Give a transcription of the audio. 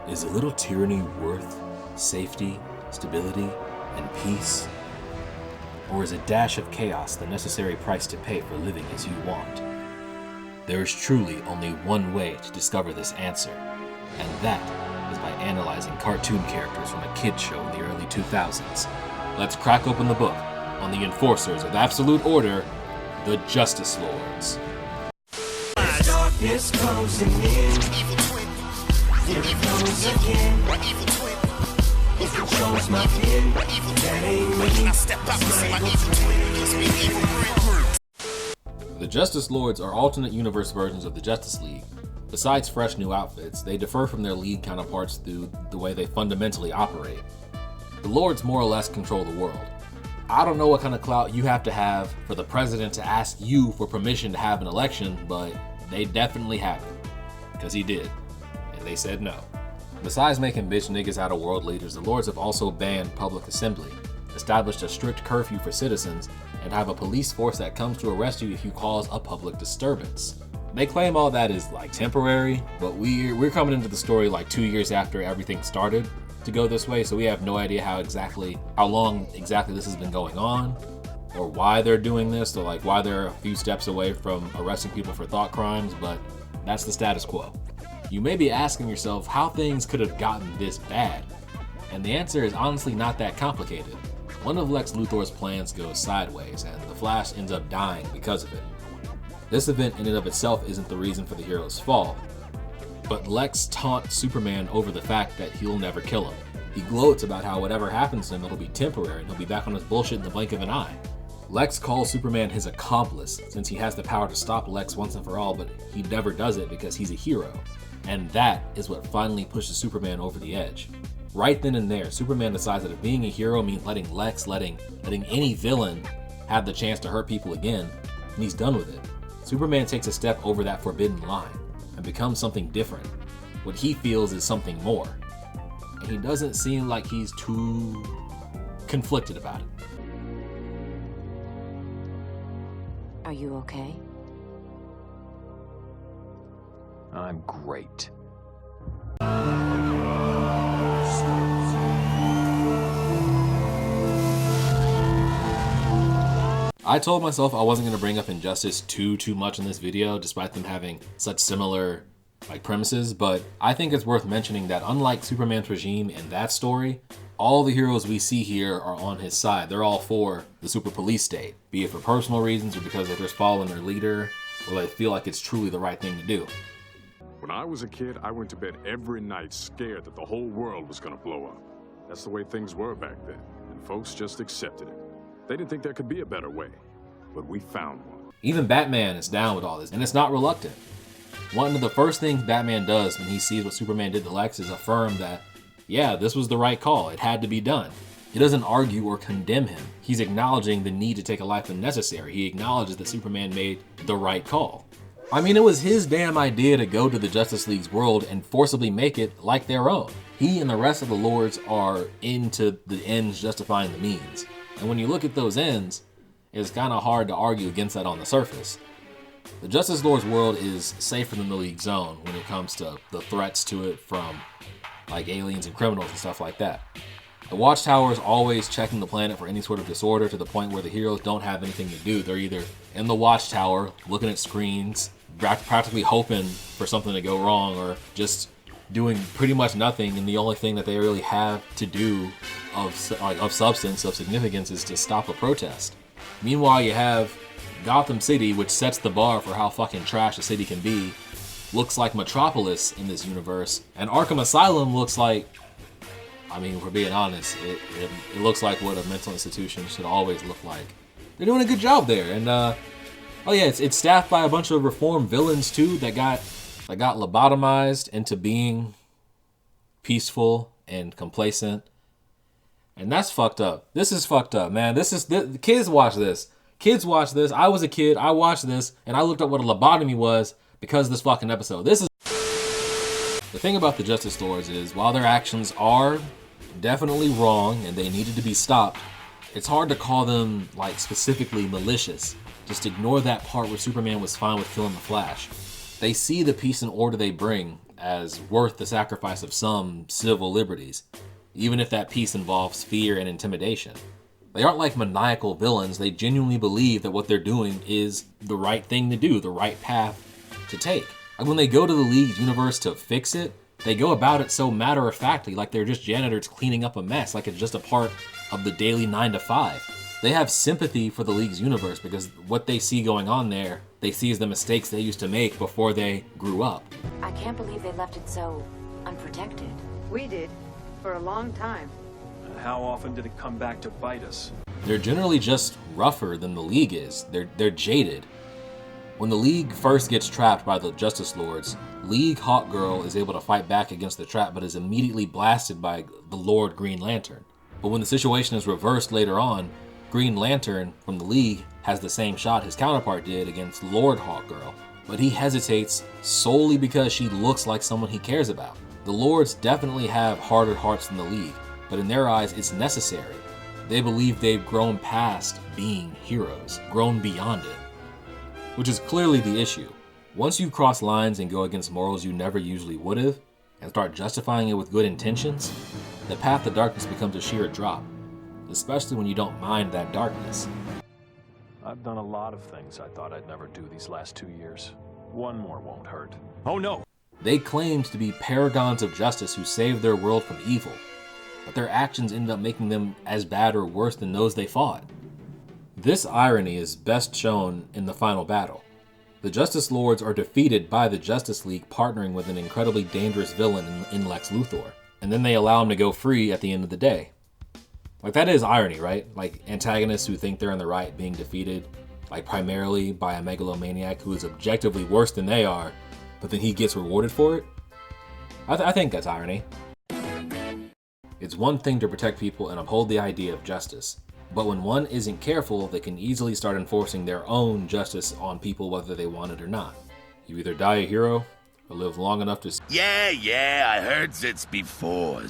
Is a little tyranny worth safety, stability, and peace? Or is a dash of chaos the necessary price to pay for living as you want? There is truly only one way to discover this answer, and that is by analyzing cartoon characters from a kid's show in the early 2000s. Let's crack open the book on the enforcers of absolute order, the Justice Lords. Darkness closing in. Here it goes again. It controls my pen. That ain't me. I step up and say my evil twin. The Justice Lords are alternate universe versions of the Justice League. Besides fresh new outfits, they differ from their league counterparts through the way they fundamentally operate. The Lords more or less control the world. I don't know what kind of clout you have to have for the president to ask you for permission to have an election, but they definitely have it. Because he did. And they said no. Besides making bitch niggas out of world leaders, the Lords have also banned public assembly, established a strict curfew for citizens, and have a police force that comes to arrest you if you cause a public disturbance. They claim all that is like temporary, but we're coming into the story like 2 years after everything started to go this way, so we have no idea how long exactly this has been going on, or why they're doing this, or like why they're a few steps away from arresting people for thought crimes, but that's the status quo. You may be asking yourself how things could have gotten this bad, and the answer is honestly not that complicated. One of Lex Luthor's plans goes sideways, and the Flash ends up dying because of it. This event in and of itself isn't the reason for the hero's fall, but Lex taunts Superman over the fact that he'll never kill him. He gloats about how whatever happens to him, it'll be temporary, and he'll be back on his bullshit in the blink of an eye. Lex calls Superman his accomplice, since he has the power to stop Lex once and for all, but he never does it because he's a hero. And that is what finally pushes Superman over the edge. Right then and there, Superman decides that if being a hero means letting Lex, letting any villain have the chance to hurt people again, and he's done with it. Superman takes a step over that forbidden line and becomes something different. What he feels is something more. And he doesn't seem like he's too conflicted about it. Are you okay? I'm great. I told myself I wasn't going to bring up Injustice too much in this video, despite them having such similar premises, but I think it's worth mentioning that unlike Superman's regime in that story, all the heroes we see here are on his side. They're all for the super police state, be it for personal reasons or because they're just following their leader, or they feel like it's truly the right thing to do. When I was a kid, I went to bed every night scared that the whole world was gonna blow up. That's the way things were back then, and folks just accepted it. They didn't think there could be a better way, but we found one. Even Batman is down with all this, and it's not reluctant. One of the first things Batman does when he sees what Superman did to Lex is affirm that, yeah, this was the right call, it had to be done. He doesn't argue or condemn him. He's acknowledging the need to take a life when necessary. He acknowledges that Superman made the right call. I mean, it was his damn idea to go to the Justice League's world and forcibly make it like their own. He and the rest of the Lords are into the ends justifying the means. And when you look at those ends, it's kind of hard to argue against that on the surface. The Justice Lord's world is safer than the League Zone when it comes to the threats to it from aliens and criminals and stuff like that. The Watchtower is always checking the planet for any sort of disorder to the point where the heroes don't have anything to do. They're either in the Watchtower looking at screens, practically hoping for something to go wrong, or just doing pretty much nothing, and the only thing that they really have to do of substance, of significance, is to stop a protest. Meanwhile, you have Gotham City, which sets the bar for how fucking trash a city can be, looks like Metropolis in this universe, and Arkham Asylum looks like, I mean, if we're being honest, it looks like what a mental institution should always look like. They're doing a good job there, and oh yeah, it's staffed by a bunch of reformed villains too that got lobotomized into being peaceful and complacent, and that's fucked up. This is fucked up, man. Kids watch this. Kids watch this. I was a kid. I watched this, and I looked up what a lobotomy was because of this fucking episode. This is the thing about the Justice Lords is, while their actions are definitely wrong and they needed to be stopped, it's hard to call them specifically malicious. Just ignore that part where Superman was fine with killing the Flash. They see the peace and order they bring as worth the sacrifice of some civil liberties, even if that peace involves fear and intimidation. They aren't like maniacal villains. They genuinely believe that what they're doing is the right thing to do, the right path to take. Like when they go to the League's universe to fix it, they go about it so matter-of-factly, like they're just janitors cleaning up a mess, like it's just a part of the daily 9 to 5. They have sympathy for the League's universe because what they see going on there, they see as the mistakes they used to make before they grew up. I can't believe they left it so unprotected. We did, for a long time. How often did it come back to bite us? They're generally just rougher than the League is. They're jaded. When the League first gets trapped by the Justice Lords, League Hawkgirl is able to fight back against the trap but is immediately blasted by the Lord Green Lantern. But when the situation is reversed later on, Green Lantern from the League has the same shot his counterpart did against Lord Hawkgirl, but he hesitates solely because she looks like someone he cares about. The Lords definitely have harder hearts than the League, but in their eyes it's necessary. They believe they've grown past being heroes, grown beyond it, which is clearly the issue. Once you cross lines and go against morals you never usually would have, and start justifying it with good intentions, the path to darkness becomes a sheer drop, especially when you don't mind that darkness. I've done a lot of things I thought I'd never do these last 2 years. One more won't hurt. Oh no! They claimed to be paragons of justice who saved their world from evil, but their actions ended up making them as bad or worse than those they fought. This irony is best shown in the final battle. The Justice Lords are defeated by the Justice League partnering with an incredibly dangerous villain in Lex Luthor, and then they allow him to go free at the end of the day. Like, that is irony, right? Like, antagonists who think they're in the right being defeated, like, primarily by a megalomaniac who is objectively worse than they are, but then he gets rewarded for it? I think that's irony. It's one thing to protect people and uphold the idea of justice, but when one isn't careful, they can easily start enforcing their own justice on people whether they want it or not. You either die a hero, or live long enough to... Yeah, I heard this before.